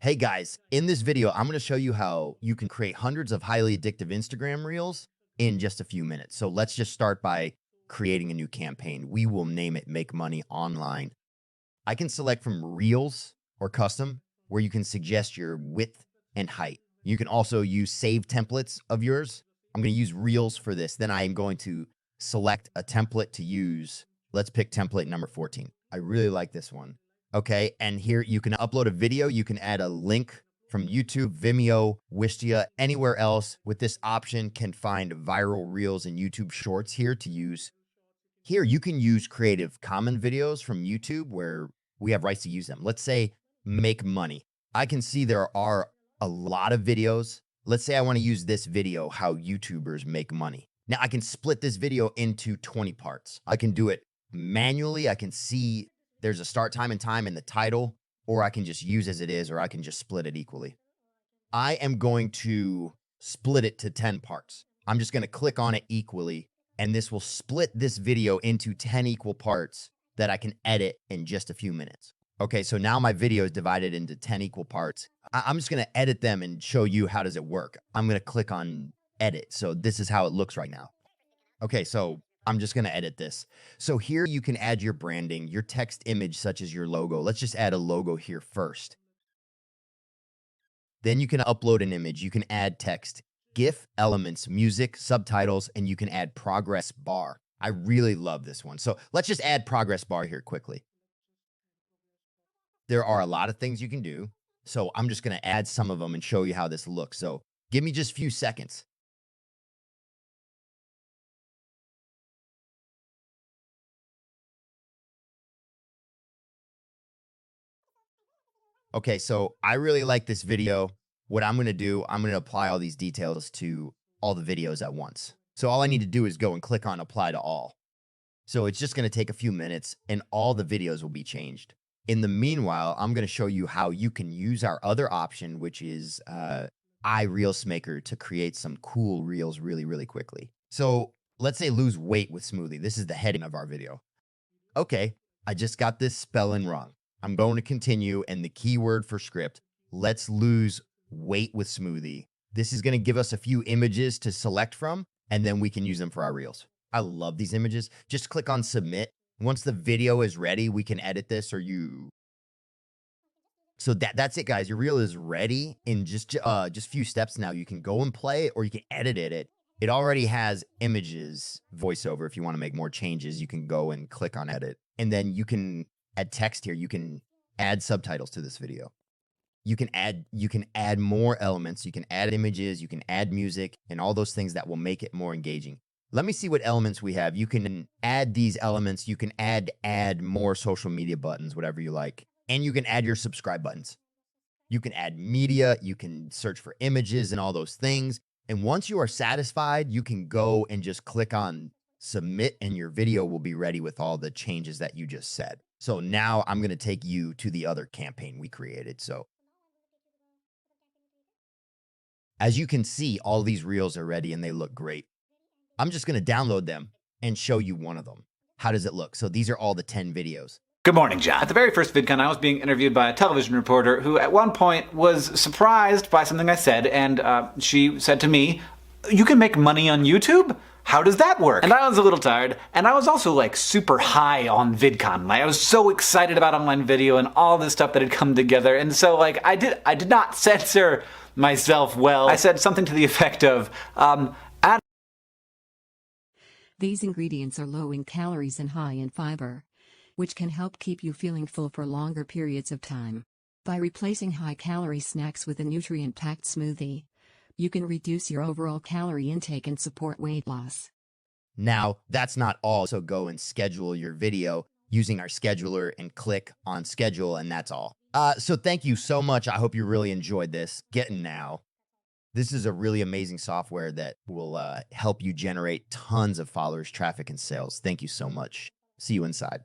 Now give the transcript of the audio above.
Hey guys, in this video, I'm going to show you how you can create hundreds of highly addictive Instagram reels in just a few minutes. So let's just start by creating a new campaign. We will name it Make Money Online. I can select from Reels or Custom, where you can suggest your width and height. You can also use save templates of yours. I'm going to use Reels for this. Then I am going to select a template to use. Let's pick template number 14. I really like this one. Okay, and here you can upload a video. You can add a link from YouTube, Vimeo, Wistia, anywhere else. With this option, can find viral reels and YouTube shorts here to use. Here, you can use Creative Commons videos from YouTube where we have rights to use them. Let's say make money. I can see there are a lot of videos. Let's say I want to use this video, how YouTubers make money. Now I can split this video into 20 parts. I can do it manually. I can see there's a start time and time in the title, or I can just use as it is, or I can just split it equally. I am going to split it to 10 parts. I'm just going to click on it equally, and this will split this video into 10 equal parts that I can edit in just a few minutes. Okay, so now my video is divided into 10 equal parts. I'm just going to edit them and show you how does it work. I'm going to click on edit. So this is how it looks right now. Okay, so I'm just going to edit this. So here you can add your branding, your text image, such as your logo. Let's just add a logo here first. Then you can upload an image. You can add text, GIF elements, music, subtitles, and you can add progress bar. I really love this one. So let's just add progress bar here quickly. There are a lot of things you can do. So I'm just going to add some of them and show you how this looks. So give me just a few seconds. Okay, so I really like this video. What I'm going to do, I'm going to apply all these details to all the videos at once. So all I need to do is go and click on apply to all. So it's just going to take a few minutes and all the videos will be changed. In the meanwhile, I'm going to show you how you can use our other option, which is iReelsmaker, to create some cool reels really quickly. So let's say lose weight with smoothie. This is the heading of our video. Okay, I just got this spelling wrong. I'm going to continue, and the keyword for script, let's lose weight with smoothie. This is going to give us a few images to select from, and then we can use them for our reels. I love these images. Just click on submit. Once the video is ready, we can edit this or you. So that's it, guys. Your reel is ready in just a few steps now. You can go and play it, or you can edit it. It already has images, voiceover. If you want to make more changes, you can go and click on edit. And then you can add text here. You can add subtitles to this video. You can add more elements. You can add images, you can add music, and all those things that will make it more engaging. Let me see what elements we have. You can add these elements. You can add more social media buttons, whatever you like. And you can add your subscribe buttons. You can add media. You can search for images and all those things. And once you are satisfied, you can go and just click on submit, and your video will be ready with all the changes that you just said. So now I'm going to take you to the other campaign we created. So as you can see, all these reels are ready and they look great. I'm just going to download them and show you one of them. How does it look? So these are all the 10 videos. Good morning, John. At the very first VidCon, I was being interviewed by a television reporter who at one point was surprised by something I said, and she said to me, "You can make money on YouTube? How does that work?" And I was a little tired, and I was also like super high on VidCon. Like, I was so excited about online video and all this stuff that had come together, and so like I did not censor myself well. I said something to the effect of, These ingredients are low in calories and high in fiber, which can help keep you feeling full for longer periods of time. By replacing high-calorie snacks with a nutrient-packed smoothie, you can reduce your overall calorie intake and support weight loss. Now, that's not all. So go and schedule your video using our scheduler and click on schedule, and that's all. So thank you so much. I hope you really enjoyed this. Getting now. This is a really amazing software that will help you generate tons of followers, traffic, and sales. Thank you so much. See you inside.